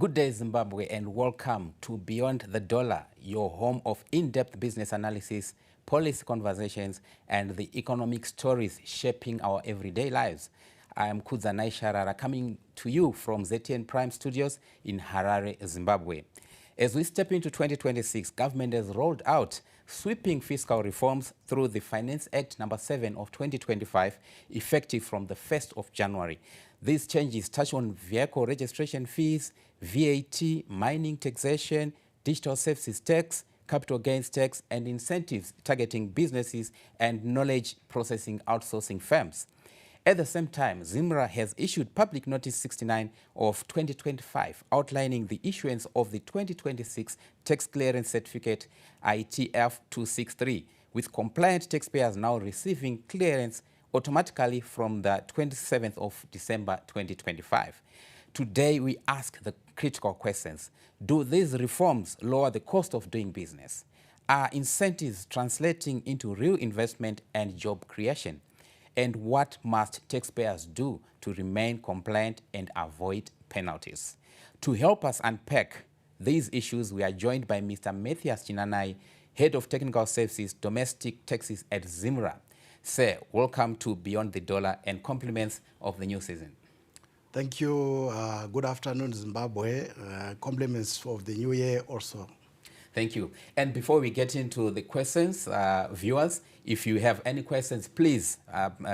Good day, Zimbabwe, and welcome to Beyond the Dollar, your home of in-depth business analysis, policy conversations, and the economic stories shaping our everyday lives. I am Kudzanai Sharara, coming to you from ZTN Prime Studios in Harare, Zimbabwe. As we step into 2026, government has rolled out sweeping fiscal reforms through the Finance Act No. 7 of 2025, effective from the 1st of January. These changes touch on vehicle registration fees, VAT, mining taxation, digital services tax, capital gains tax, and incentives targeting businesses and knowledge processing outsourcing firms. At the same time, ZIMRA has issued Public Notice 69 of 2025 outlining the issuance of the 2026 Tax Clearance Certificate ITF 263, with compliant taxpayers now receiving clearance automatically from the 27th of December 2025. Today, we ask the critical questions. Do these reforms lower the cost of doing business? Are incentives translating into real investment and job creation? And what must taxpayers do to remain compliant and avoid penalties? To help us unpack these issues, we are joined by Mr. Matthias Chinanai, Head of Technical Services, Domestic Taxes at ZIMRA. Sir, welcome to Beyond the Dollar and compliments of the new season. Thank you. Good afternoon, Zimbabwe. Compliments of the new year also. Thank you. And before we get into the questions, viewers, if you have any questions, please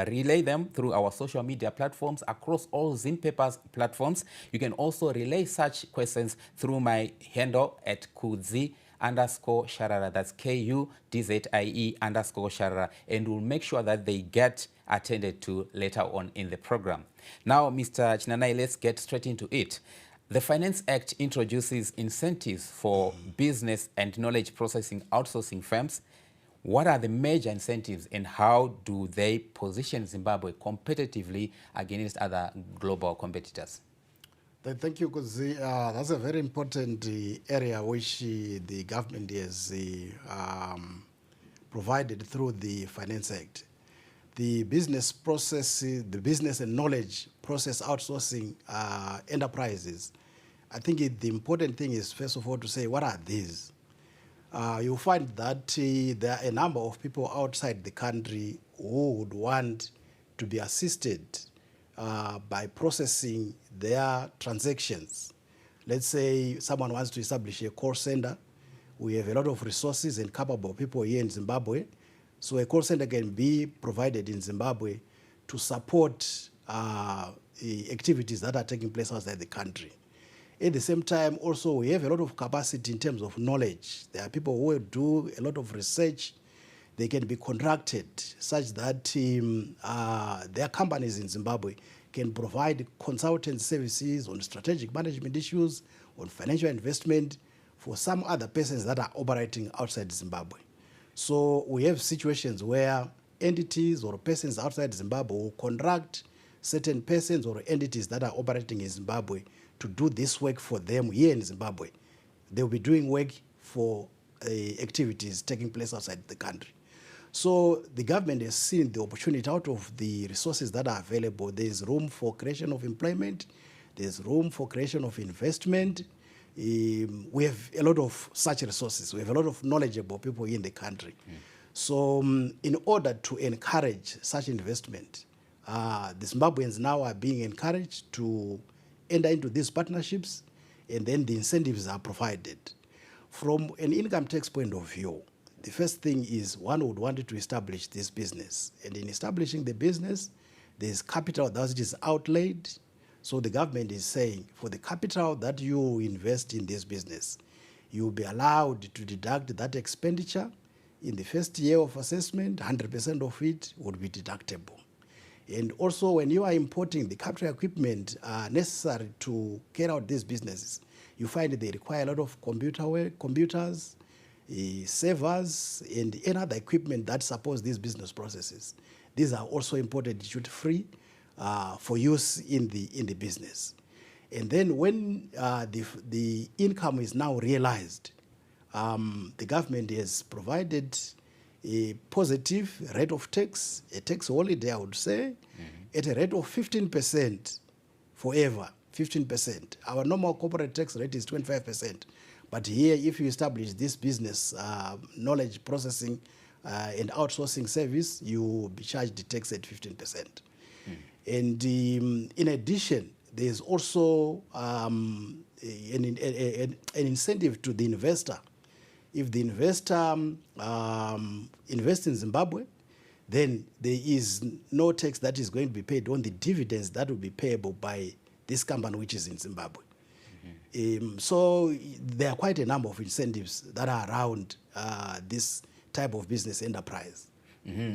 relay them through our social media platforms across all ZimPapers platforms. You can also relay such questions through my handle at Kudzi_Sharara. That's KUDZIE_Sharara. And we'll make sure that they get attended to later on in the program. Now, Mr. Chinanai, let's get straight into it. The Finance Act introduces incentives for business and knowledge processing outsourcing firms. What are the major incentives and how do they position Zimbabwe competitively against other global competitors? Thank you, Kuzi. That's a very important area which the government has provided through the Finance Act. The business process, the business and knowledge process outsourcing enterprises, I think the important thing is, first of all, to say, what are these? You'll find that there are a number of people outside the country who would want to be assisted by processing their transactions. Let's say someone wants to establish a call center. We have a lot of resources and capable people here in Zimbabwe. So a call center can be provided in Zimbabwe to support the activities that are taking place outside the country. At the same time, also, we have a lot of capacity in terms of knowledge. There are people who will do a lot of research. They can be contracted such that their companies in Zimbabwe can provide consultant services on strategic management issues, on financial investment for some other persons that are operating outside Zimbabwe. So we have situations where entities or persons outside Zimbabwe will contract certain persons or entities that are operating in Zimbabwe to do this work for them here in Zimbabwe. They'll be doing work for activities taking place outside the country. So the government has seen the opportunity out of the resources that are available. There's room for creation of employment. There's room for creation of investment. We have a lot of such resources. We have a lot of knowledgeable people in the country. So in order to encourage such investment, the Zimbabweans now are being encouraged to enter into these partnerships, and then the incentives are provided. From an income tax point of view, the first thing is one would want to establish this business. And in establishing the business, there's capital that is outlaid. So the government is saying, for the capital that you invest in this business, you'll be allowed to deduct that expenditure. In the first year of assessment, 100% of it would be deductible. And also, when you are importing the capital equipment necessary to carry out these businesses, you find that they require a lot of computers, servers, and any other equipment that supports these business processes. These are also imported duty-free for use in the business. And then when the income is now realized, the government has provided a positive rate of tax, a tax holiday, I would say, at a rate of 15% forever. 15%. Our normal corporate tax rate is 25%. But here, if you establish this business knowledge processing and outsourcing service, you will be charged the tax at 15%. And in addition, there's also an incentive to the investor. If the investor invests in Zimbabwe, then there is no tax that is going to be paid on the dividends that will be payable by this company which is in Zimbabwe. So there are quite a number of incentives that are around this type of business enterprise.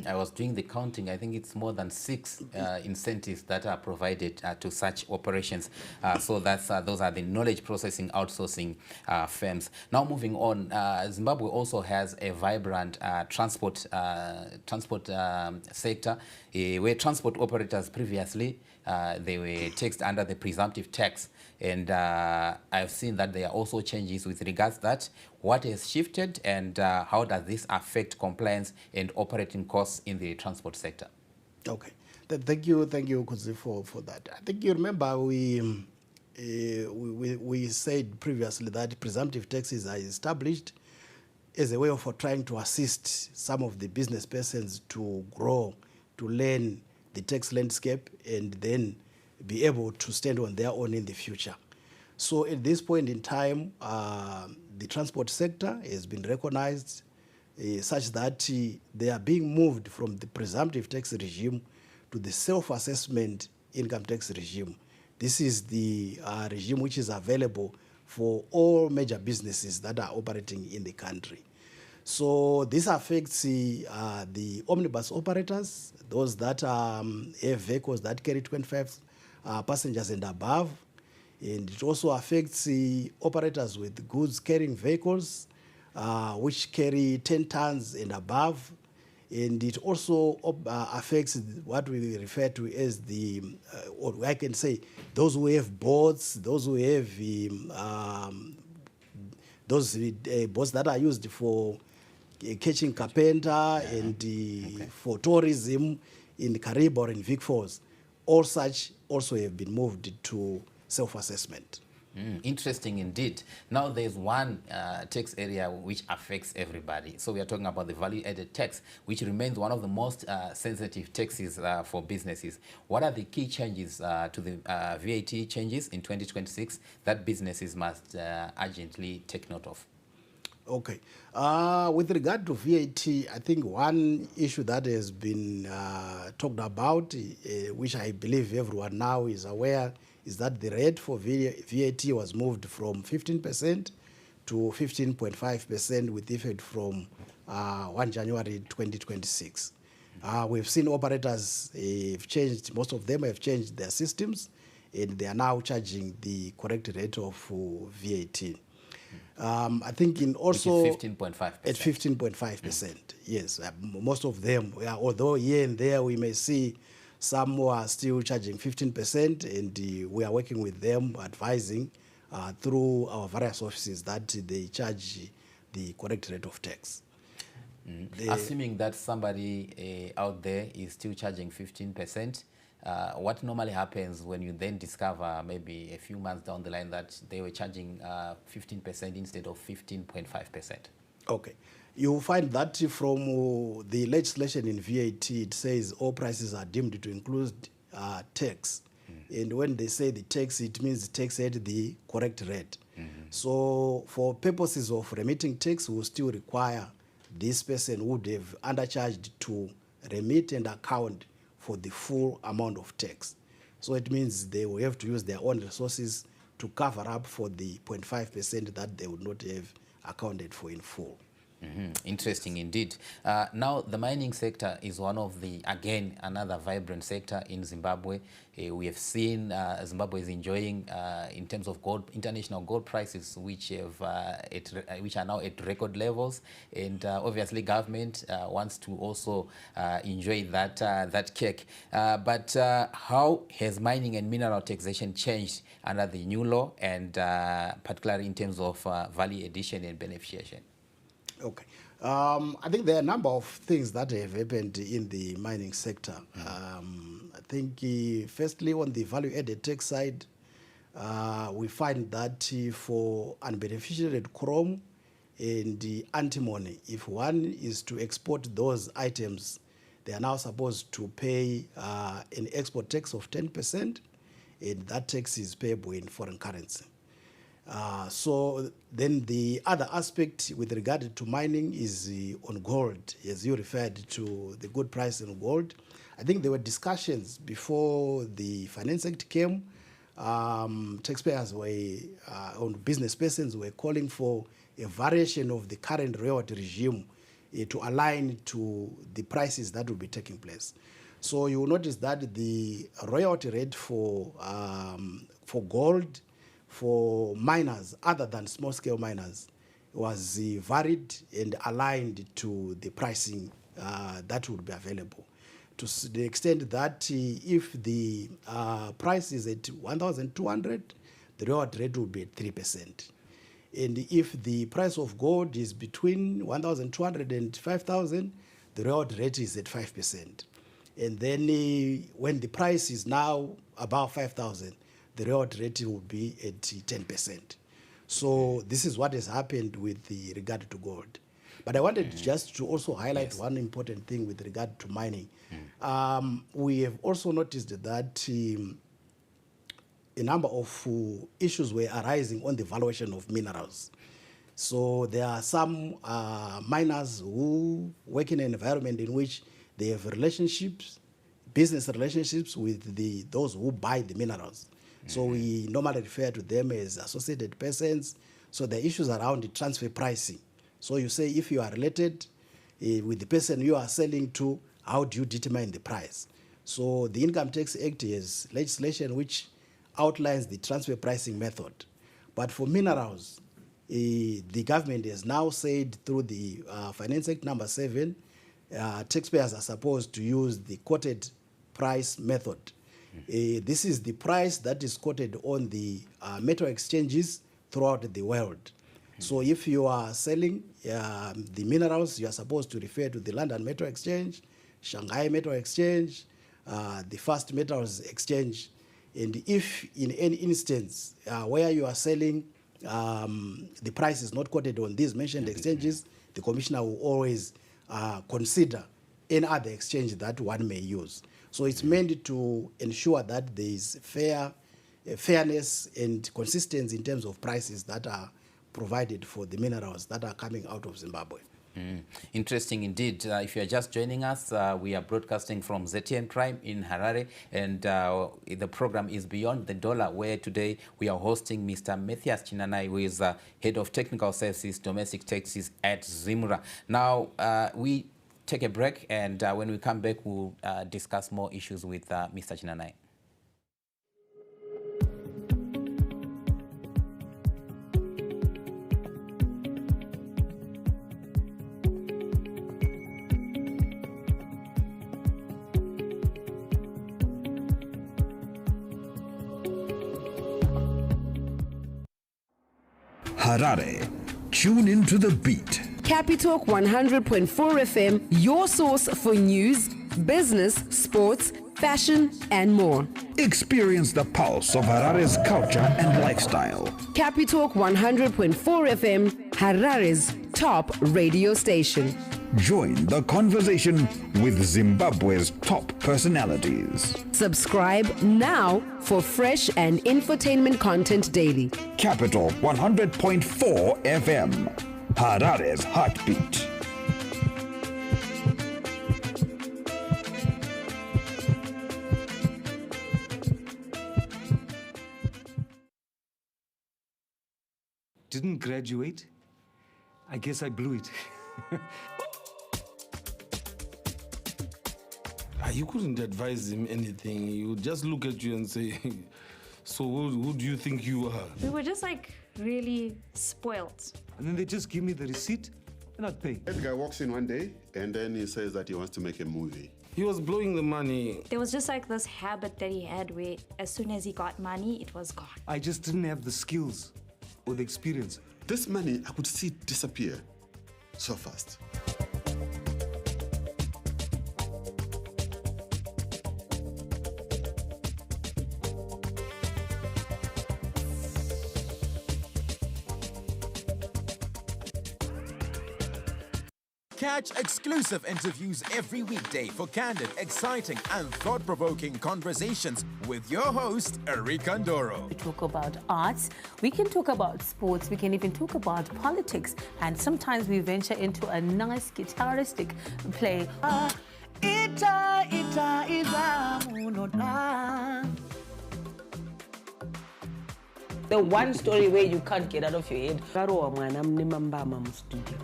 I was doing the counting. I think it's more than 6 incentives that are provided to such operations. So that's those are the knowledge processing outsourcing firms. Now moving on, Zimbabwe also has a vibrant transport sector, where transport operators previously they were taxed under the presumptive tax, and I've seen that there are also changes with regards to that. What has shifted, and how does this affect compliance and operating costs in the transport sector? Okay, thank you, Kuzi, for that. I think you remember we said previously that presumptive taxes are established as a way of trying to assist some of the business persons to grow, to learn the tax landscape, and then be able to stand on their own in the future. So at this point in time, the transport sector has been recognized such that they are being moved from the presumptive tax regime to the self-assessment income tax regime. This is the regime which is available for all major businesses that are operating in the country. So this affects the omnibus operators, those that have vehicles that carry 25 passengers and above. And it also affects the operators with goods carrying vehicles, which carry 10 tons and above. And it also affects what we refer to as the, or I can say, those who have boats, those who have those boats that are used for catching carpenter and for tourism in the Caribbean or in Vic Falls. All such also have been moved to self-assessment. Interesting indeed. Now there's one tax area which affects everybody. So we are talking about the value-added tax, which remains one of the most sensitive taxes for businesses. What are the key changes to the VAT changes in 2026 that businesses must urgently take note of? Okay. With regard to VAT, I think one issue that has been talked about, which I believe everyone now is aware, is that the rate for VAT was moved from 15% to 15.5% with effect from 1 January 2026. We've seen operators have changed, most of them have changed their systems, and they are now charging the correct rate of VAT. I think in also 15.5%. At 15.5%, yes. Most of them, although here and there we may see some who are still charging 15%, and we are working with them, advising through our various offices that they charge the correct rate of tax. Assuming that somebody out there is still charging 15%, what normally happens when you then discover maybe a few months down the line that they were charging 15% instead of 15.5%? Okay. You find that from the legislation in VAT, it says all prices are deemed to include tax. And when they say the tax, it means tax at the correct rate. So for purposes of remitting tax, we will still require this person would have undercharged to remit and account for the full amount of tax. So it means they will have to use their own resources to cover up for the 0.5% that they would not have accounted for in full. Interesting indeed. Now, the mining sector is one of the, again, another vibrant sector in Zimbabwe. We have seen Zimbabwe is enjoying, in terms of gold, international gold prices, which which are now at record levels, and obviously government wants to also enjoy that cake. But how has mining and mineral taxation changed under the new law, and particularly in terms of value addition and beneficiation? Okay. I think there are a number of things that have happened in the mining sector. I think, firstly, on the value-added tax side, we find that for unbeneficiated chrome and antimony, if one is to export those items, they are now supposed to pay an export tax of 10%, and that tax is payable in foreign currency. So then the other aspect with regard to mining is on gold, as you referred to the good price in gold. I think there were discussions before the Finance Act came. Taxpayers were, on business persons were calling for a variation of the current royalty regime to align to the prices that will be taking place. So you will notice that the royalty rate for gold, for miners other than small-scale miners, was varied and aligned to the pricing that would be available. To the extent that if the price is at 1,200, the royalty rate will be at 3%. And if the price of gold is between 1,200 and 5,000, the royalty rate is at 5%. And then when the price is now above 5,000, the royalty rate will be at 10%. So this is what has happened with regard to gold. But I wanted just to also highlight one important thing with regard to mining. We have also noticed that a number of issues were arising on the valuation of minerals. So there are some miners who work in an environment in which they have relationships, business relationships with those who buy the minerals. So we normally refer to them as associated persons. So the issues around the transfer pricing. So you say if you are related with the person you are selling to, how do you determine the price? So the Income Tax Act has legislation which outlines the transfer pricing method. But for minerals, the government has now said through the Finance Act number 7, taxpayers are supposed to use the quoted price method. This is the price that is quoted on the metal exchanges throughout the world. So if you are selling the minerals, you are supposed to refer to the London Metal Exchange, Shanghai Metal Exchange, the First Metals Exchange. And if in any instance where you are selling, the price is not quoted on these mentioned exchanges, the commissioner will always consider any other exchange that one may use. So it's meant to ensure that there is fairness and consistency in terms of prices that are provided for the minerals that are coming out of Zimbabwe. Interesting indeed. If you are just joining us, we are broadcasting from ZTN Prime in Harare, and the program is Beyond the Dollar, where today we are hosting Mr. Matthias Chinanai, who is Head of Technical Services, Domestic Taxes at Zimra. Now, we take a break, and when we come back, we'll discuss more issues with Mr. Chinanai. Harare, tune into the beat. Capitalk 100.4 FM, your source for news, business, sports, fashion, and more. Experience the pulse of Harare's culture and lifestyle. Capitalk 100.4 FM, Harare's top radio station. Join the conversation with Zimbabwe's top personalities. Subscribe now for fresh and infotainment content daily. Capital 100.4 FM, Harare's heartbeat. Didn't graduate? I guess I blew it. You couldn't advise him anything. He would just look at you and say, so who do you think you are? We were just like really spoiled. And then they just give me the receipt and I'd pay. That guy walks in one day and then he says that he wants to make a movie. He was blowing the money. There was just like this habit that he had where as soon as he got money, it was gone. I just didn't have the skills or the experience. This money, I could see it disappear so fast. Catch exclusive interviews every weekday for candid, exciting, and thought-provoking conversations with your host, Erika Ndoro. We talk about arts, we can talk about sports, we can even talk about politics, and sometimes we venture into a nice guitaristic play. The one story where you can't get out of your head.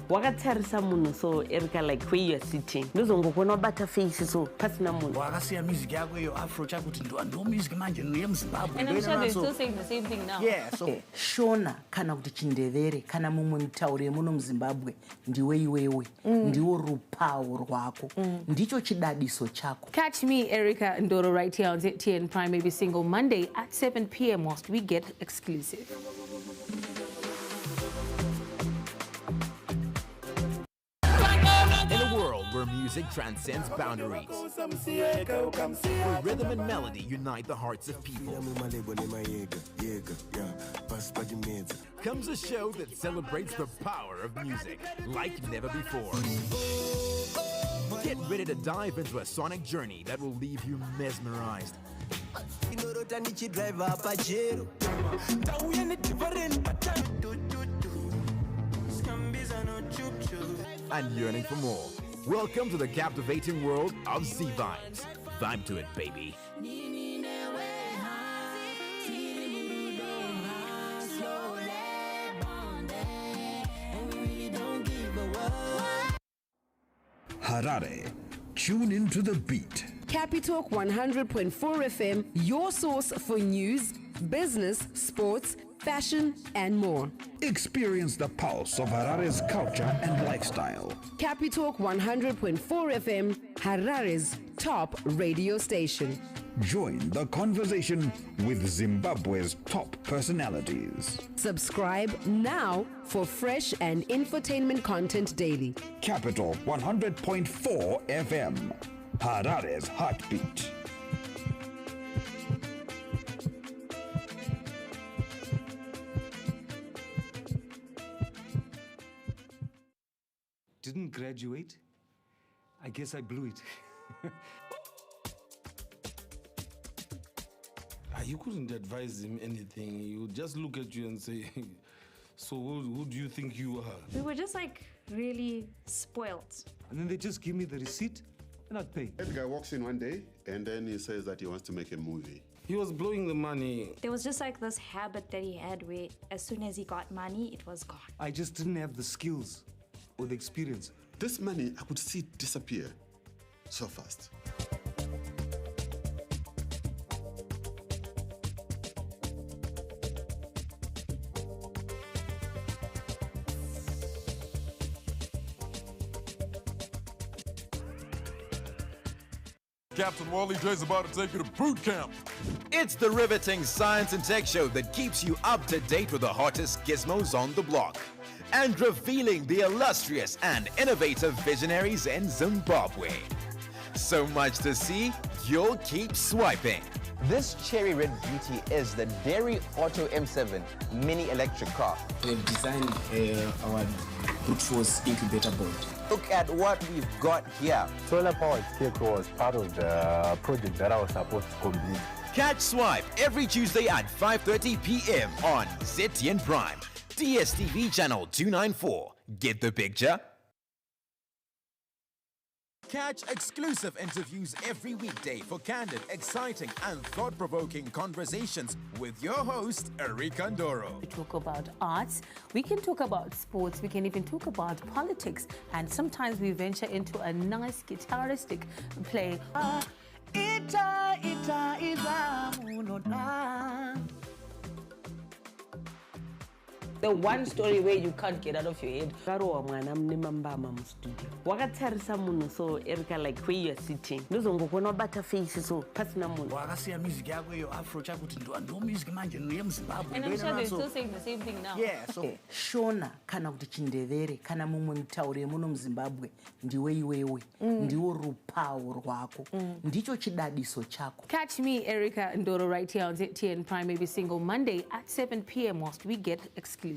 Wakatarisa munhu so Erika, like where you are sitting. Ndozongokona bata face so pasina munhu. Wakasiya music yako yo afro chakuti ndo music manje no yeMzimbabwe. And I'm sure they're still saying the same thing now. Yeah, so Shona kana kuti chindevere kana mumwe mutauri muno muZimbabwe ndiwe iwewe. Ndiwo rupawo rwako. Ndicho chidadiso chako. Catch me, Erika Ndoro, right here on ZTN Prime every single Monday at 7 p.m. whilst we get exclusive. In a world where music transcends boundaries, where rhythm and melody unite the hearts of people, comes a show that celebrates the power of music like never before. Get ready to dive into a sonic journey that will leave you mesmerized and yearning for more. Welcome to the captivating world of Z Vibes. Vibe to it, baby. Harare, tune into the beat. Capitalk 100.4 FM, your source for news, business, sports, fashion, and more. Experience the pulse of Harare's culture and lifestyle. Capitalk 100.4 FM, Harare's top radio station. Join the conversation with Zimbabwe's top personalities. Subscribe now for fresh and infotainment content daily. Capital 100.4 FM, Harare's heartbeat. Didn't graduate? I guess I blew it. You couldn't advise him anything. He would just look at you and say, so who do you think you are? We were just like really spoilt. And then they just give me the receipt and I'd pay. The guy walks in one day and then he says that he wants to make a movie. He was blowing the money. There was just like this habit that he had where as soon as he got money, it was gone. I just didn't have the skills or the experience. This money, I could see it disappear so fast. Captain Wally J's about to take you to boot camp. It's the riveting science and tech show that keeps you up to date with the hottest gizmos on the block and revealing the illustrious and innovative visionaries in Zimbabwe. So much to see, you'll keep swiping. This cherry red beauty is the Dairy Auto M7 mini electric car. They've designed our brute force incubator board. Look at what we've got here. Solar powered scarecrow was part of the project that I was supposed to complete. Catch Swipe every Tuesday at 5:30 p.m. on ZTN Prime, DSTV channel 294. Get the picture? Catch exclusive interviews every weekday for candid, exciting, and thought-provoking conversations with your host, Erika Ndoro. We talk about arts, we can talk about sports, we can even talk about politics, and sometimes we venture into a nice guitaristic play. The one story where you can't get out of your head. Wakatarisa munhu so Erika, like where you are sitting. Ndozongokona bata face so pasina munhu. Wakasiya music yako yo afro chakuti ndo music manje no yeMzimbabwe. And I'm sure they're still saying the same thing now. Yeah, so Shona kana kuti chindevere kana mumwe mutauri muno muZimbabwe ndiwe iwewe. Ndiwo rupawo rwako. Ndicho chidadiso chako. Catch me, Erika Ndoro, right here on ZTN Prime every single Monday at 7 p.m. whilst we get exclusive.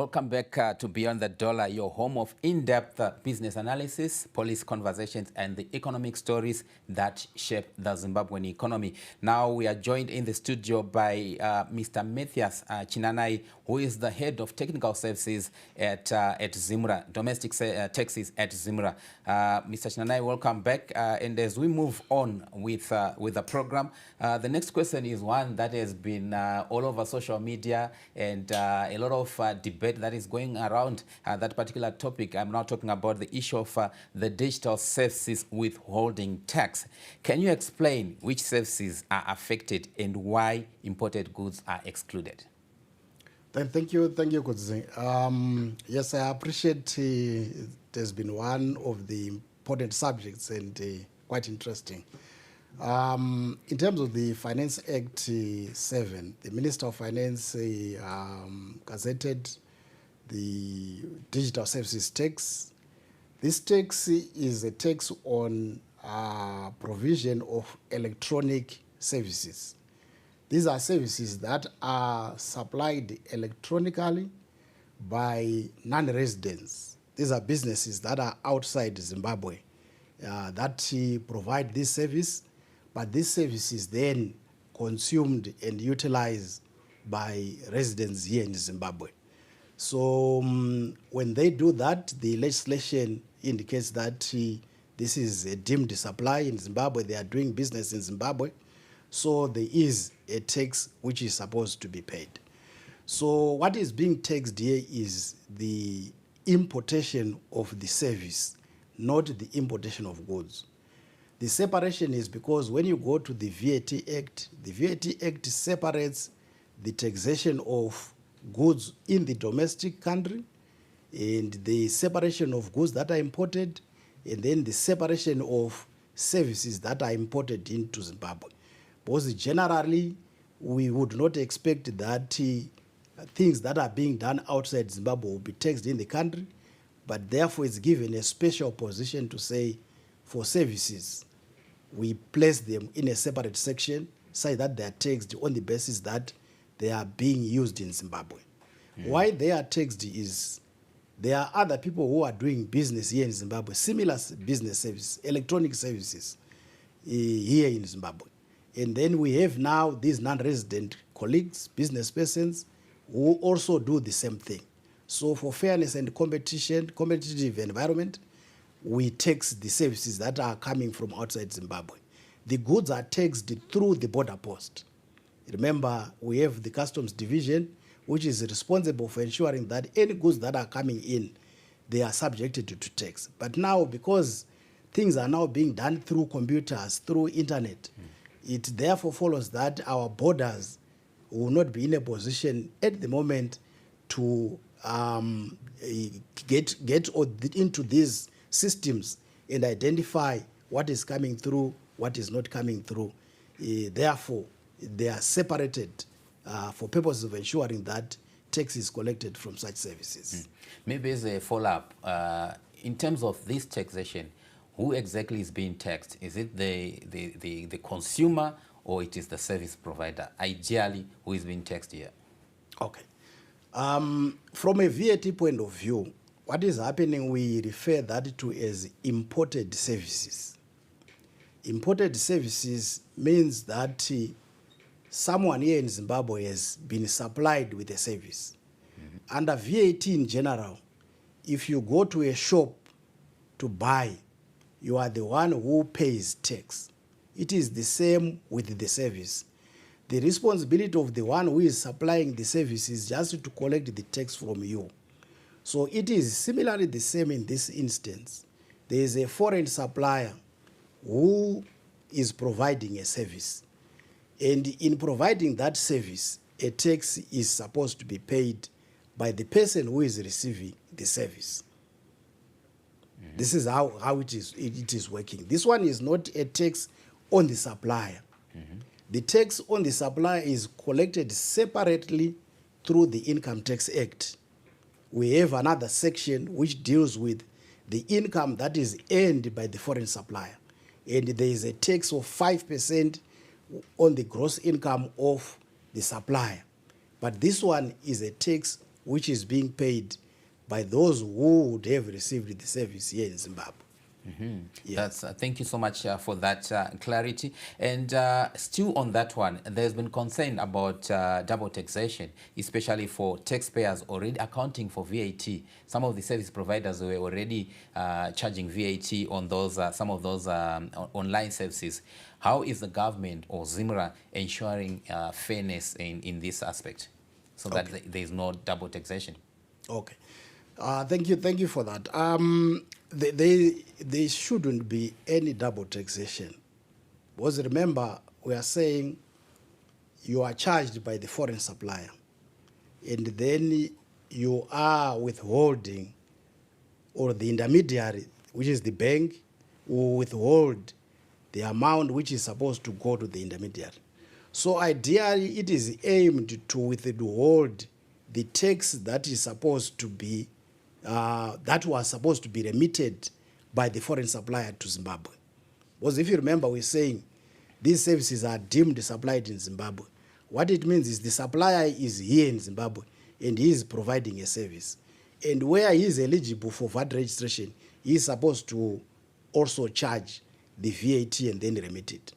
Welcome back to Beyond the Dollar, your home of in-depth business analysis, policy conversations, and the economic stories that shape the Zimbabwean economy. Now we are joined in the studio by Mr. Matthias Chinanai, who is the head of technical services at Zimra, domestic taxes at Zimra. Mr. Chinanai, welcome back. And as we move on with the program, the next question is one that has been all over social media and a lot of debate that is going around that particular topic. I'm now talking about the issue of the digital services withholding tax. Can you explain which services are affected and why imported goods are excluded? Thank you, Kudzi. Yes, I appreciate it has been one of the important subjects and quite interesting. In terms of the Finance Act 7, the Minister of Finance gazetted the digital services tax. This tax is a tax on provision of electronic services. These are services that are supplied electronically by non-residents. These are businesses that are outside Zimbabwe that provide this service, but this service is then consumed and utilized by residents here in Zimbabwe. So when they do that, the legislation indicates that this is a deemed supply in Zimbabwe. They are doing business in Zimbabwe. So there is a tax which is supposed to be paid. So what is being taxed here is the importation of the service, not the importation of goods. The separation is because when you go to the VAT Act separates the taxation of goods in the domestic country and the separation of goods that are imported, and then the separation of services that are imported into Zimbabwe. Because generally, we would not expect that things that are being done outside Zimbabwe will be taxed in the country, but therefore it's given a special position to say for services, we place them in a separate section, say that they are taxed on the basis that they are being used in Zimbabwe. Why they are taxed is there are other people who are doing business here in Zimbabwe, similar business services, electronic services here in Zimbabwe. And then we have now these non-resident colleagues, business persons, who also do the same thing. So for fairness and competitive environment, we tax the services that are coming from outside Zimbabwe. The goods are taxed through the border post. Remember, we have the customs division, which is responsible for ensuring that any goods that are coming in, they are subjected to tax. But now, because things are now being done through computers, through internet, it therefore follows that our borders will not be in a position at the moment to get into these systems and identify what is coming through, what is not coming through. Therefore, they are separated for purposes of ensuring that tax is collected from such services. Maybe as a follow-up, in terms of this taxation, who exactly is being taxed? Is it the consumer or it is the service provider? Ideally, who is being taxed here? Okay. From a VAT point of view, what is happening, we refer that to as imported services. Imported services means that someone here in Zimbabwe has been supplied with a service. Under VAT in general, if you go to a shop to buy, you are the one who pays tax. It is the same with the service. The responsibility of the one who is supplying the service is just to collect the tax from you. So it is similarly the same in this instance. There is a foreign supplier who is providing a service. And in providing that service, a tax is supposed to be paid by the person who is receiving the service. This is how it is working. This one is not a tax on the supplier. The tax on the supplier is collected separately through the Income Tax Act. We have another section which deals with the income that is earned by the foreign supplier. And there is a tax of 5% on the gross income of the supplier. But this one is a tax which is being paid by those who would have received the service here in Zimbabwe. That's thank you so much for that clarity. And still on that one, there's been concern about double taxation, especially for taxpayers already accounting for VAT. Some of the service providers were already charging VAT on those some of those online services. How is the government or ZIMRA ensuring fairness in this aspect, so that there is no double taxation? Okay. Thank you for that. There shouldn't be any double taxation. Because remember, we are saying you are charged by the foreign supplier, and then you are withholding, or the intermediary, which is the bank, will withhold the amount which is supposed to go to the intermediary. So ideally, it is aimed to withhold the tax that is supposed to be that was supposed to be remitted by the foreign supplier to Zimbabwe. Because if you remember, we're saying these services are deemed supplied in Zimbabwe. What it means is the supplier is here in Zimbabwe and he is providing a service. And where he is eligible for VAT registration, he is supposed to also charge the VAT and then remit it.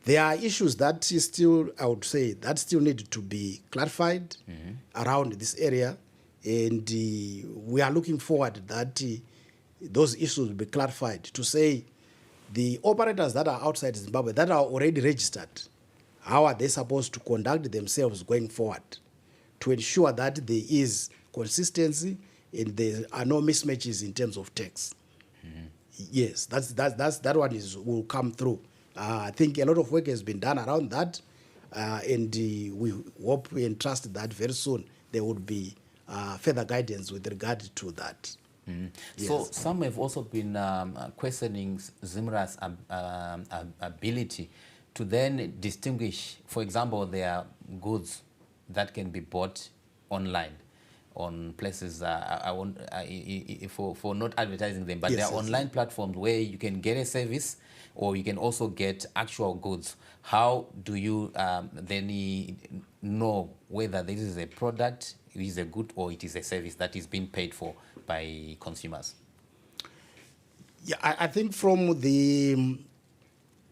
There are issues that still, I would say, that still need to be clarified around this area. And we are looking forward that those issues will be clarified, to say the operators that are outside Zimbabwe that are already registered, how are they supposed to conduct themselves going forward to ensure that there is consistency and there are no mismatches in terms of tax. Yes, that one will come through. I think a lot of work has been done around that, and we hope and trust that very soon there would be further guidance with regard to that. Yes. So some have also been questioning ZIMRA's ability to then distinguish, for example, there are goods that can be bought online on places, for not advertising them, but there are online platforms where you can get a service or you can also get actual goods. How do you then know whether this is a product, it is a good, or it is a service that is being paid for by consumers? Yeah, I think from the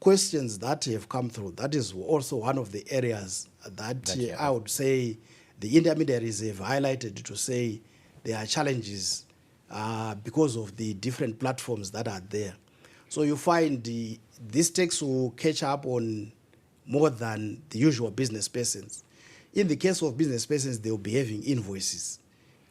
questions that have come through, that is also one of the areas that I would say the intermediaries have highlighted, to say there are challenges because of the different platforms that are there. So you find this tax will catch up on more than the usual business persons. In the case of business persons, they will be having invoices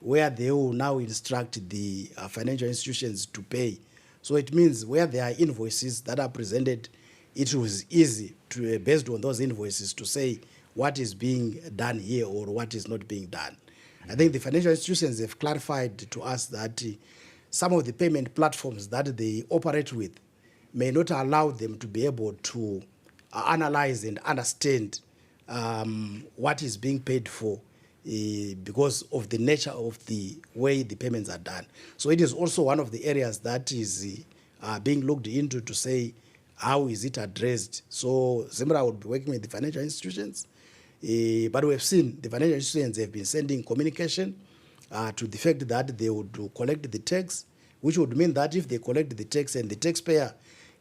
where they will now instruct the financial institutions to pay. So it means where there are invoices that are presented, it was easy to, based on those invoices, to say what is being done here or what is not being done. I think the financial institutions have clarified to us that some of the payment platforms that they operate with may not allow them to be able to analyze and understand what is being paid for because of the nature of the way the payments are done. So it is also one of the areas that is being looked into, to say how is it addressed. So ZIMRA would be working with the financial institutions, but we have seen the financial institutions have been sending communication to the fact that they would collect the tax, which would mean that if they collect the tax and the taxpayer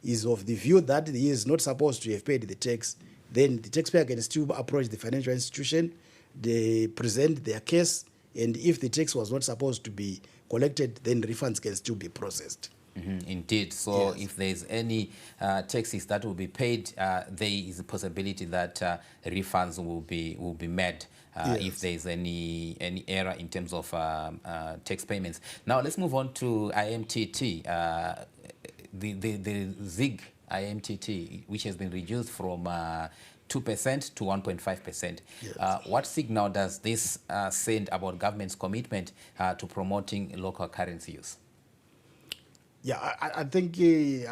is of the view that he is not supposed to have paid the tax, then the taxpayer can still approach the financial institution, they present their case, and if the tax was not supposed to be collected, then refunds can still be processed. Indeed. So if there's any taxes that will be paid, there is a possibility that refunds will be made if there's any error in terms of tax payments. Now let's move on to IMTT, the ZIG IMTT, which has been reduced from 2% to 1.5%. What signal does this send about government's commitment to promoting local currency use? Yeah, I think if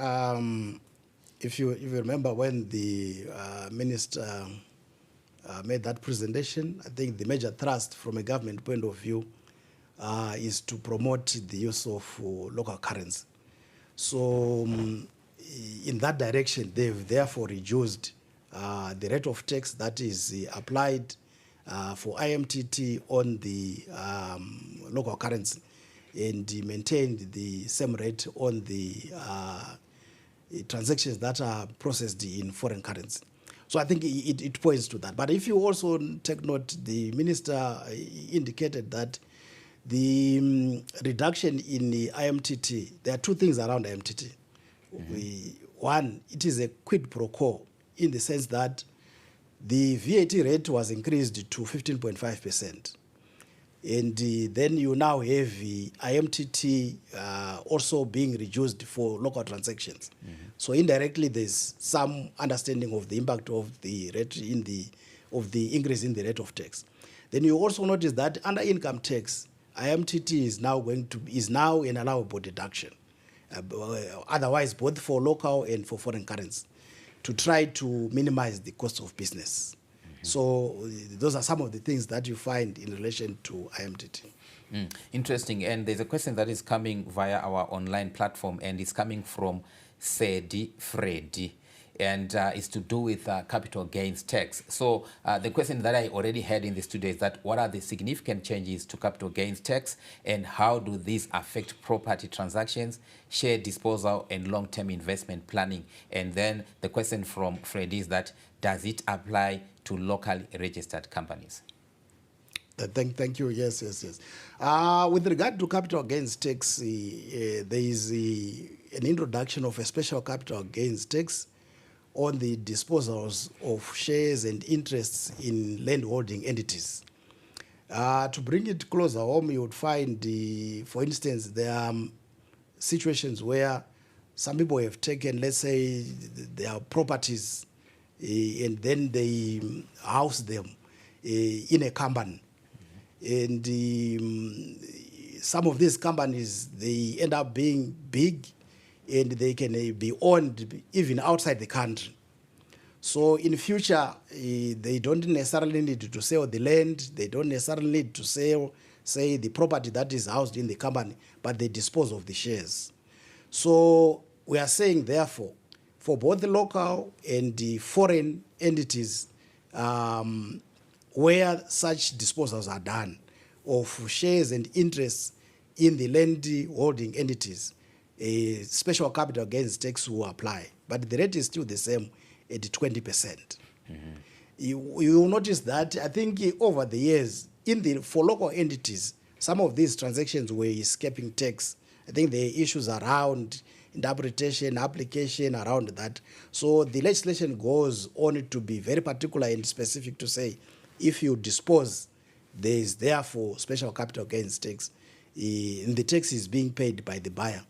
you remember when the minister made that presentation, I think the major thrust from a government point of view is to promote the use of local currency. So in that direction, they've therefore reduced the rate of tax that is applied for IMTT on the local currency, and maintained the same rate on the transactions that are processed in foreign currency. So I think it points to that. But if you also take note, the minister indicated that the reduction in the IMTT, there are two things around IMTT. One, it is a quid pro quo in the sense that the VAT rate was increased to 15.5%. And then you now have the IMTT also being reduced for local transactions. So indirectly, there's some understanding of the impact of the rate of the increase in the rate of tax. Then you also notice that under income tax, IMTT is now an allowable deduction. Otherwise, both for local and for foreign currency, to try to minimize the cost of business. So those are some of the things that you find in relation to IMTT. Interesting. And there's a question that is coming via our online platform, and it's coming from Sedi Freddy, and it's to do with capital gains tax. So the question that I already had in the studio is that what are the significant changes to capital gains tax, and how do these affect property transactions, share disposal, and long-term investment planning? And then the question from Freddy is that, does it apply to locally registered companies? Thank you. Yes. With regard to capital gains tax, there is an introduction of a special capital gains tax on the disposals of shares and interests in landholding entities. To bring it closer home, you would find, for instance, there are situations where some people have taken, let's say, their properties and then they house them in a company. And some of these companies, they end up being big, and they can be owned even outside the country. So in future, they don't necessarily need to sell the land, they don't necessarily need to sell, say, the property that is housed in the company, but they dispose of the shares. So we are saying, therefore, for both the local and the foreign entities, where such disposals are done of shares and interests in the land holding entities, a special capital gains tax will apply. But the rate is still the same at 20%. You will notice that, I think, over the years, for local entities, some of these transactions were escaping tax. I think there are issues around interpretation, application around that. So the legislation goes on to be very particular and specific to say, if you dispose, there is therefore special capital gains tax, and the tax is being paid by the buyer.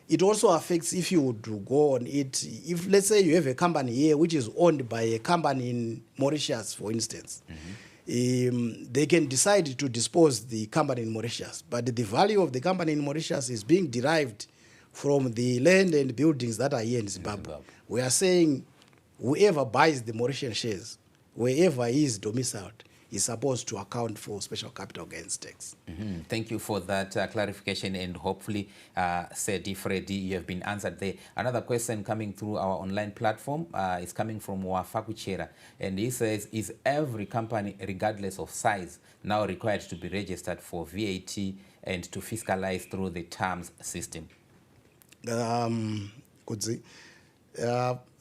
It also affects, if you would go on it, if let's say you have a company here which is owned by a company in Mauritius, for instance, they can decide to dispose the company in Mauritius, but the value of the company in Mauritius is being derived from the land and buildings that are here in Zimbabwe. We are saying whoever buys the Mauritian shares, wherever he is domiciled, is supposed to account for special capital gains tax. Thank you for that clarification, and hopefully, Sedi Freddy, you have been answered there. Another question coming through our online platform is coming from Wafakuchera, and he says, is every company, regardless of size, now required to be registered for VAT and to fiscalize through the terms system?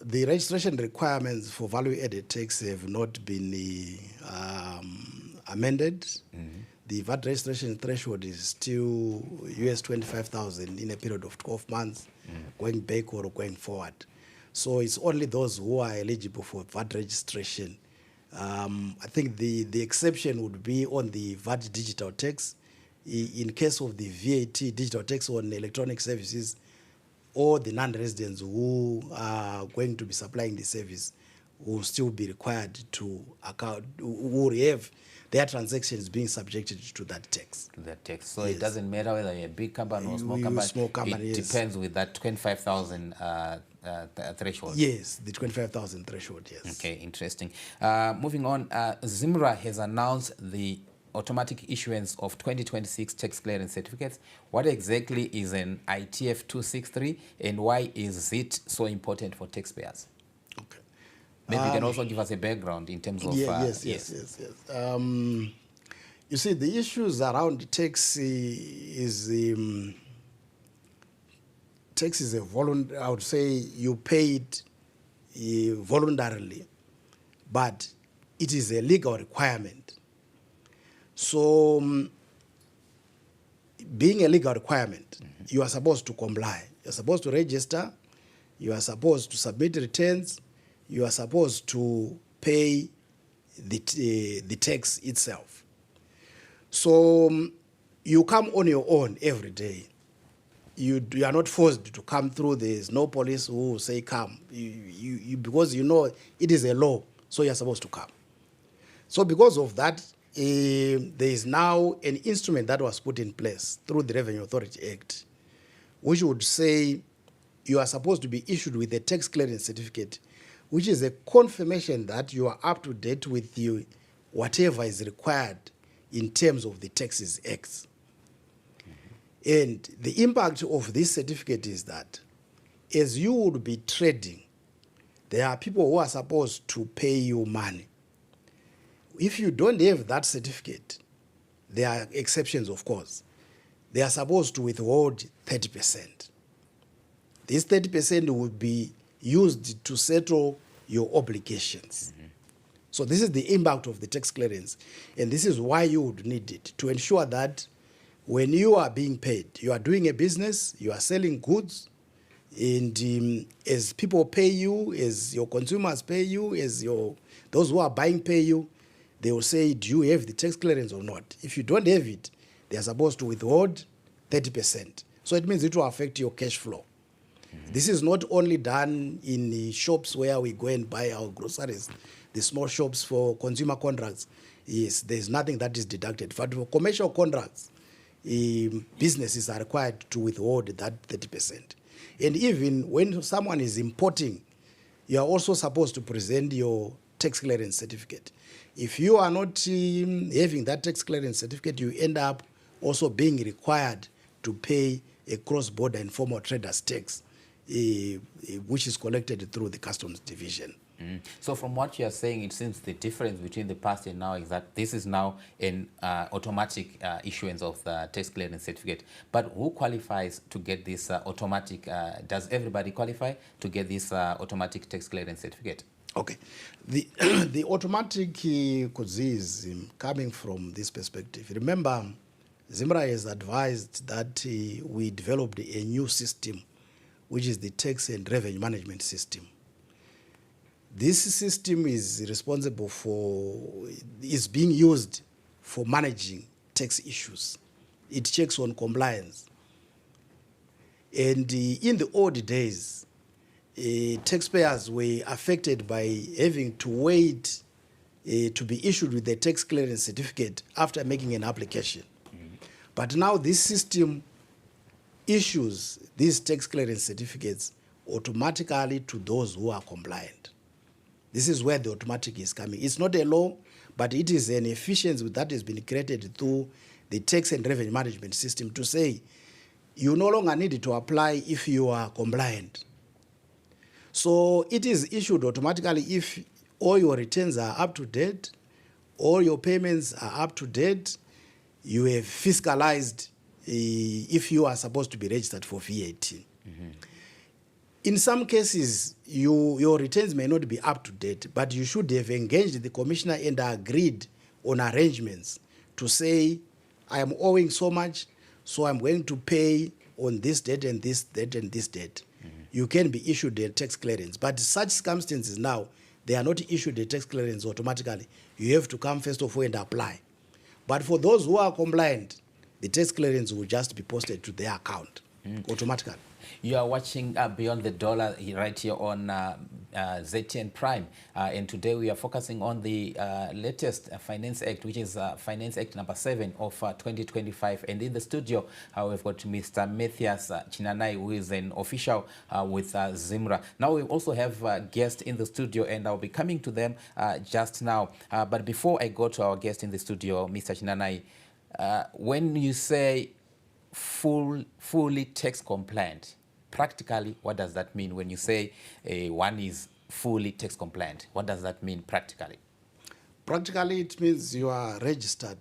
The registration requirements for value-added tax have not been amended. The VAT registration threshold is still US 25,000 in a period of 12 months, going back or going forward. So it's only those who are eligible for VAT registration. I think the exception would be on the VAT digital tax. In case of the VAT digital tax on electronic services, or the non-residents who are going to be supplying the service will still be required to account, who have their transactions being subjected to that tax. So yes. It doesn't matter whether you're a big company or small company. It depends with that 25,000 threshold. Yes, the 25,000 threshold, yes. Okay, interesting. Moving on, Zimra has announced the automatic issuance of 2026 tax clearance certificates. What exactly is an ITF 263, and why is it so important for taxpayers? Maybe you can also give us a background in terms of... Yes. You see, the issues around tax is tax is a I would say you pay it voluntarily, but it is a legal requirement. So, being a legal requirement, you are supposed to comply. You are supposed to register. You are supposed to submit returns. You are supposed to pay the tax itself. So you come on your own every day. You are not forced to come through. There's no police who will say come. Because you know it is a law, so you are supposed to come. So because of that, there is now an instrument that was put in place through the Revenue Authority Act, which would say you are supposed to be issued with a tax clearance certificate, which is a confirmation that you are up to date with whatever is required in terms of the Taxes Act. And the impact of this certificate is that as you would be trading, there are people who are supposed to pay you money. If you don't have that certificate, there are exceptions, of course. They are supposed to withhold 30%. This 30% would be used to settle your obligations. So this is the impact of the tax clearance, and this is why you would need it, to ensure that when you are being paid, you are doing a business, you are selling goods, and as people pay you, as your consumers pay you, as those who are buying pay you, they will say, do you have the tax clearance or not? If you don't have it, they are supposed to withhold 30%. So it means it will affect your cash flow. This is not only done in the shops where we go and buy our groceries, the small shops for consumer contracts. Yes, there's nothing that is deducted. But for commercial contracts, businesses are required to withhold that 30%. And even when someone is importing, you are also supposed to present your tax clearance certificate. If you are not having that tax clearance certificate, you end up also being required to pay a cross-border informal traders tax, which is collected through the customs division. So from what you are saying, it seems the difference between the past and now is that this is now an automatic issuance of the tax clearance certificate. But who qualifies to get this automatic? Does everybody qualify to get this automatic tax clearance certificate? Okay. The automatic is coming from this perspective. Remember, Zimra has advised that we developed a new system, which is the tax and revenue management system. This system is responsible is being used for managing tax issues. It checks on compliance. And in the old days, taxpayers were affected by having to wait to be issued with a tax clearance certificate after making an application. But now this system issues these tax clearance certificates automatically to those who are compliant. This is where the automatic is coming. It's not a law, but it is an efficiency that has been created through the tax and revenue management system to say you no longer need to apply if you are compliant. So it is issued automatically if all your returns are up to date, all your payments are up to date, you have fiscalized if you are supposed to be registered for VAT. In some cases, your returns may not be up to date, but you should have engaged the commissioner and agreed on arrangements to say, I am owing so much, so I'm going to pay on this date and this date and this date. You can be issued a tax clearance. But such circumstances now, they are not issued a tax clearance automatically. You have to come first of all and apply. But for those who are compliant, the tax clearance will just be posted to their account automatically. You are watching Beyond the Dollar right here on ZTN Prime. And today we are focusing on the latest Finance Act, which is Finance Act number 7 of 2025. And in the studio, we've got Mr. Matthias Chinanai, who is an official with Zimra. Now we also have guests in the studio, and I'll be coming to them just now. But before I go to our guest in the studio, Mr. Chinanai, when you say fully tax compliant, practically, what does that mean when you say one is fully tax compliant? What does that mean practically? Practically, it means you are registered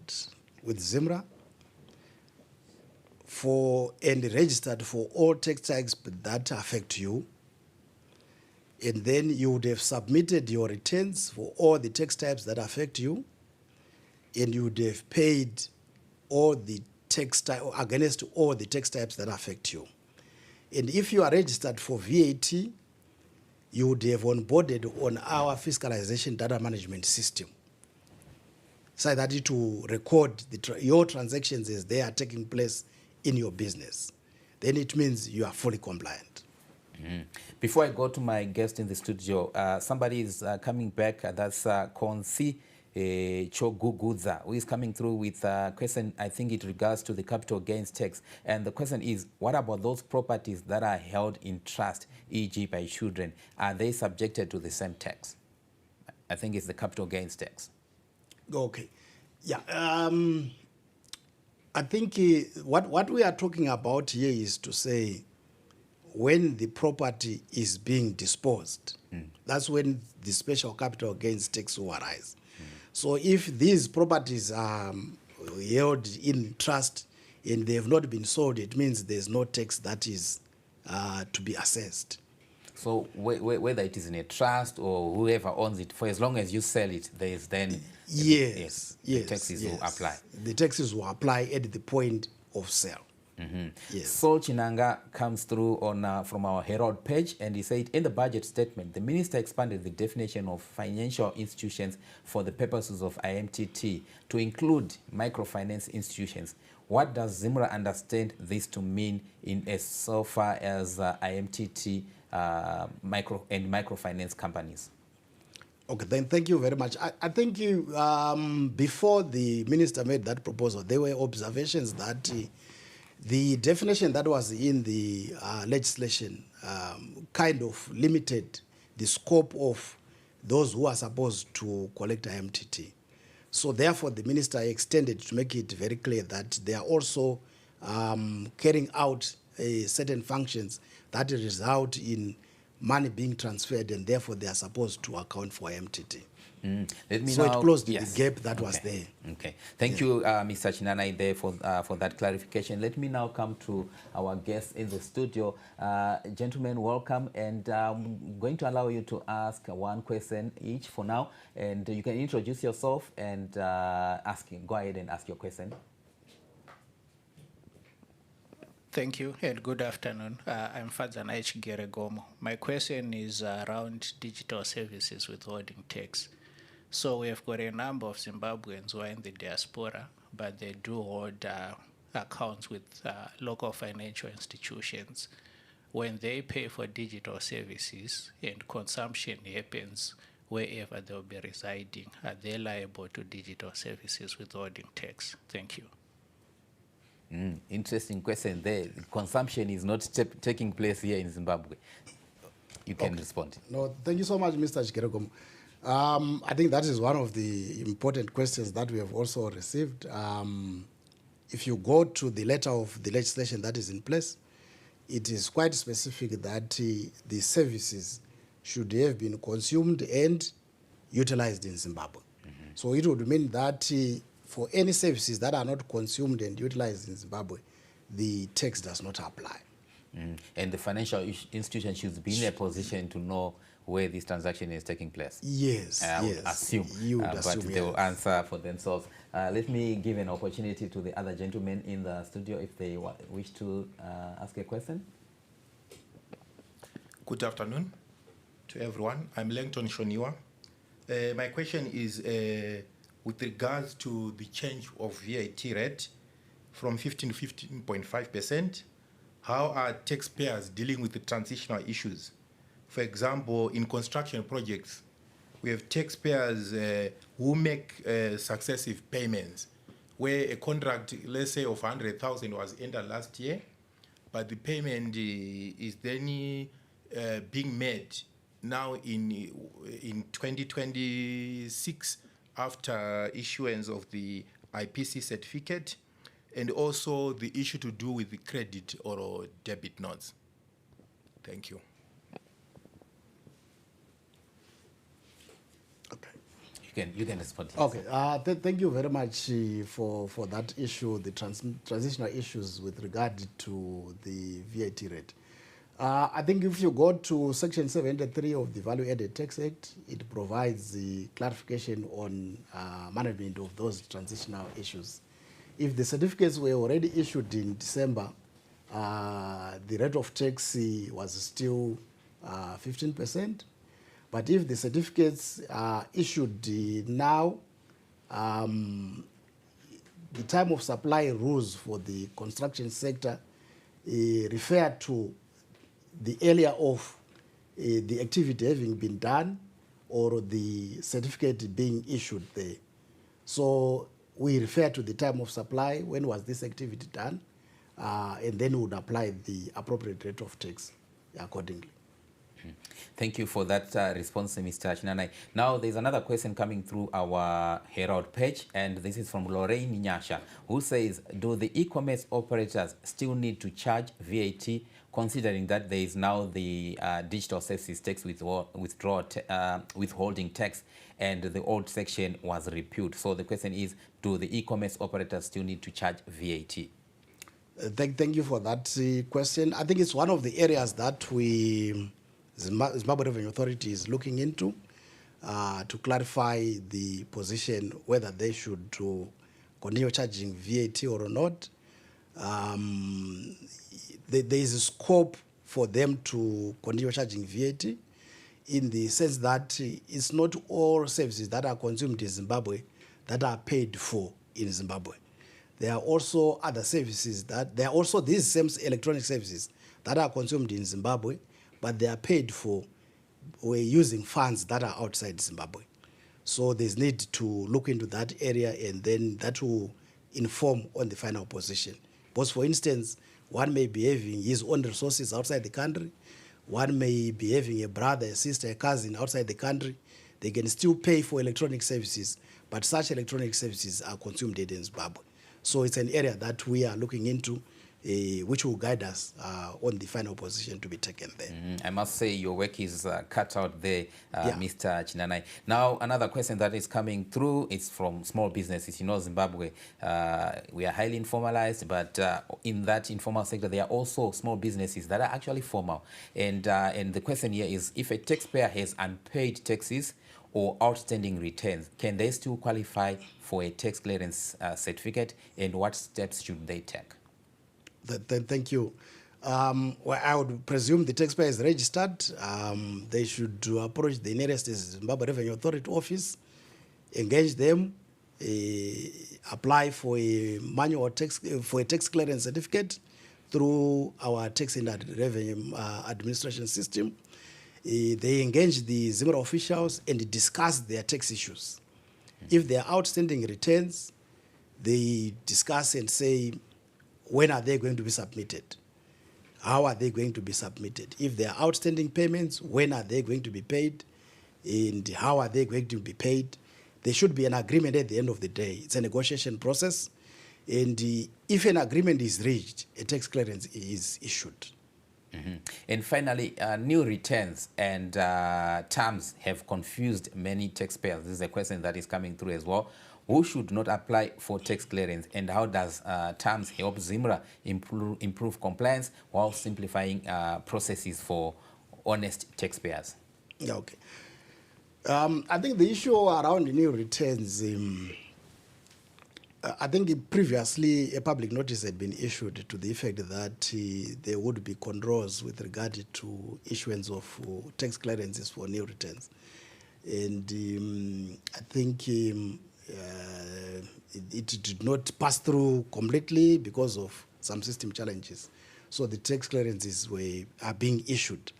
with ZIMRA and registered for all tax types that affect you. And then you would have submitted your returns for all the tax types that affect you, and you would have paid all the tax against all the tax types that affect you. And if you are registered for VAT, you would have onboarded on our fiscalization data management system, so that it will record your transactions as they are taking place in your business. Then it means you are fully compliant. Before I go to my guest in the studio, somebody is coming back. That's Konsi Chogugudza, who is coming through with a question. I think it regards to the capital gains tax. And the question is, what about those properties that are held in trust, e.g. by children? Are they subjected to the same tax? I think it's the capital gains tax. Okay. Yeah. I think what we are talking about here is to say, when the property is being disposed, that's when the special capital gains tax will arise. So if these properties are held in trust and they have not been sold, it means there's no tax that is to be assessed. So whether it is in a trust or whoever owns it, for as long as you sell it, there is then the taxes will apply. The taxes will apply at the point of sale. Yes. Sol Chinanga comes through on from our Herald page, and he said, in the budget statement, the minister expanded the definition of financial institutions for the purposes of IMTT to include microfinance institutions. What does ZIMRA understand this to mean in as so far as IMTT microfinance companies? Okay, then thank you very much. I think before the minister made that proposal, there were observations that the definition that was in the legislation kind of limited the scope of those who are supposed to collect IMTT. So therefore, the minister extended to make it very clear that they are also carrying out certain functions that result in money being transferred, and therefore they are supposed to account for IMTT. So it closed the gap that was there. Okay. Thank you, Mr. Chinanai, there for that clarification. Let me now come to our guests in the studio. Gentlemen, welcome. And I'm going to allow you to ask one question each for now. And you can introduce yourself and go ahead and ask your question. Thank you and good afternoon. I'm Fadzana H. Geregomo. My question is around digital services withholding tax. So we have got a number of Zimbabweans who are in the diaspora, but they do hold accounts with local financial institutions. When they pay for digital services and consumption happens wherever they'll be residing, are they liable to digital services withholding tax? Thank you. Interesting question there. Consumption is not taking place here in Zimbabwe. You can respond. No, thank you so much, Mr. Chikerekom. I think that is one of the important questions that we have also received. If you go to the letter of the legislation that is in place, it is quite specific that the services should have been consumed and utilized in Zimbabwe. So it would mean that for any services that are not consumed and utilized in Zimbabwe, the tax does not apply. And the financial institution should be in a position to know where this transaction is taking place. Yes, I would assume, but they will answer for themselves. Let me give an opportunity to the other gentlemen in the studio if they wish to ask a question. Good afternoon to everyone. I'm Langton Shoniwa. My question is with regards to the change of VAT rate from 15 to 15.5%. How are taxpayers dealing with the transitional issues? For example, in construction projects, we have taxpayers who make successive payments, where a contract, let's say, of 100,000 was ended last year, but the payment is then being made now in 2026 after issuance of the IPC certificate, and also the issue to do with the credit or debit notes. Thank you. You can respond. Okay. Thank you very much for that issue, the transitional issues with regard to the VAT rate. I think if you go to Section 73 of the Value Added Tax Act, it provides the clarification on management of those transitional issues. If the certificates were already issued in December, the rate of tax was still 15%. But if the certificates are issued now, the time of supply rules for the construction sector refer to the area of the activity having been done or the certificate being issued there. So we refer to the time of supply, when was this activity done, and then we would apply the appropriate rate of tax accordingly. Thank you for that response, Mr. Chinanai. Now, there's another question coming through our Herald page, and this is from Lorraine Nyasha, who says, do the e-commerce operators still need to charge VAT, considering that there is now the digital services tax withholding tax, and the old section was repealed? So the question is, do the e-commerce operators still need to charge VAT? Thank you for that question. I think it's one of the areas that Zimbabwe Revenue Authority is looking into to clarify the position, whether they should continue charging VAT or not. There is a scope for them to continue charging VAT, in the sense that it's not all services that are consumed in Zimbabwe that are paid for in Zimbabwe. There are also other services there are also these same electronic services that are consumed in Zimbabwe, but they are paid for using funds that are outside Zimbabwe. So there's need to look into that area, and then that will inform on the final position. Because, for instance, one may be having his own resources outside the country. One may be having a brother, a sister, a cousin outside the country. They can still pay for electronic services, but such electronic services are consumed in Zimbabwe. So it's an area that we are looking into, which will guide us on the final position to be taken there. I must say your work is cut out there, Mr. Chinanai. Now, another question that is coming through is from small businesses. You know, Zimbabwe, we are highly informalized, but in that informal sector, there are also small businesses that are actually formal. And the question here is, if a taxpayer has unpaid taxes or outstanding returns, can they still qualify for a tax clearance certificate, and what steps should they take? Thank you. Well, I would presume the taxpayer is registered. They should approach the nearest Zimbabwe Revenue Authority office, engage them, apply for a manual tax clearance certificate through our tax and revenue administration system. They engage the Zimbabwe officials and discuss their tax issues. If there are outstanding returns, they discuss and say, when are they going to be submitted? How are they going to be submitted? If there are outstanding payments, when are they going to be paid? And how are they going to be paid? There should be an agreement at the end of the day. It's a negotiation process. And if an agreement is reached, a tax clearance is issued. And finally, new returns and terms have confused many taxpayers. This is a question that is coming through as well. Who should not apply for tax clearance, and how does terms help ZIMRA improve compliance while simplifying processes for honest taxpayers? Okay. I think the issue around new returns, I think previously a public notice had been issued to the effect that there would be controls with regard to issuance of tax clearances for new returns. And I think it did not pass through completely because of some system challenges. So the tax clearances are being issued.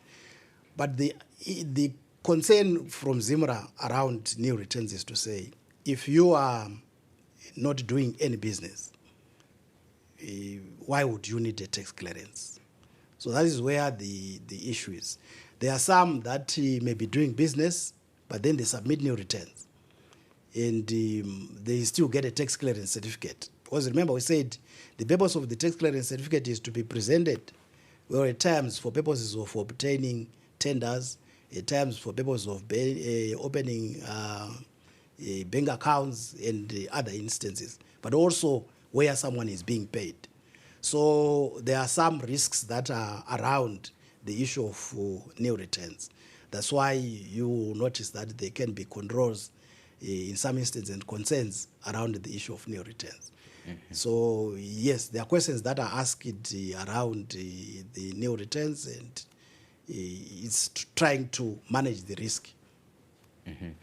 But the concern from ZIMRA around new returns is to say, if you are not doing any business, why would you need a tax clearance? So that is where the issue is. There are some that may be doing business, but then they submit new returns. And they still get a tax clearance certificate. Because remember, we said the purpose of the tax clearance certificate is to be presented, well, at times for purposes of obtaining tenders, at times for purposes of opening bank accounts and other instances, but also where someone is being paid. So there are some risks that are around the issue of nil returns. That's why you notice that there can be controls in some instances and concerns around the issue of nil returns. So yes, there are questions that are asked around the nil returns, and it's trying to manage the risk.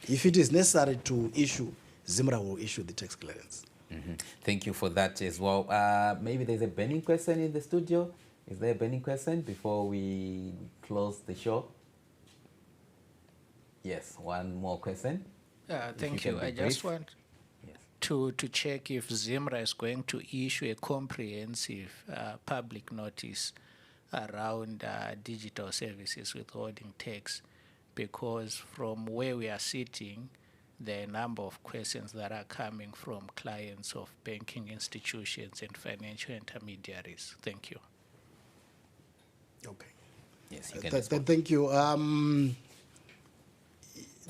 If it is necessary to issue, ZIMRA will issue the tax clearance. Thank you for that as well. Maybe there's a burning question in the studio. Is there a burning question before we close the show? Yes, one more question. Thank you. I just want to check if ZIMRA is going to issue a comprehensive public notice around digital services withholding tax, because from where we are sitting, there are a number of questions that are coming from clients of banking institutions and financial intermediaries. Thank you. Okay. Yes, you can thank you.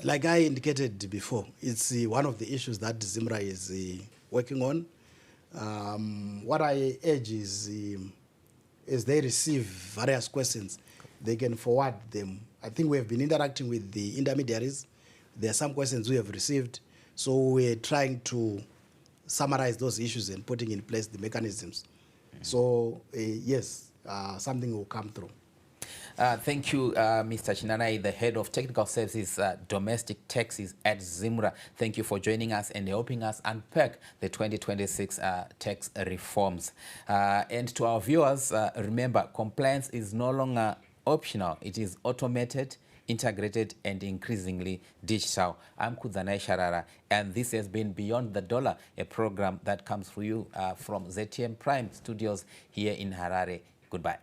Like I indicated before, it's one of the issues that ZIMRA is working on. What I urge is, as they receive various questions, they can forward them. I think we have been interacting with the intermediaries. There are some questions we have received, so we're trying to summarize those issues and putting in place the mechanisms. So yes, something will come through. Thank you, Mr. Chinanai, the head of technical services, domestic taxes at ZIMRA. Thank you for joining us and helping us unpack the 2026 tax reforms. And to our viewers, remember, compliance is no longer optional. It is automated, integrated, and increasingly digital. I'm Kudzanai Sharara, and this has been Beyond the Dollar, a program that comes for you from ZTM Prime Studios here in Harare. Goodbye.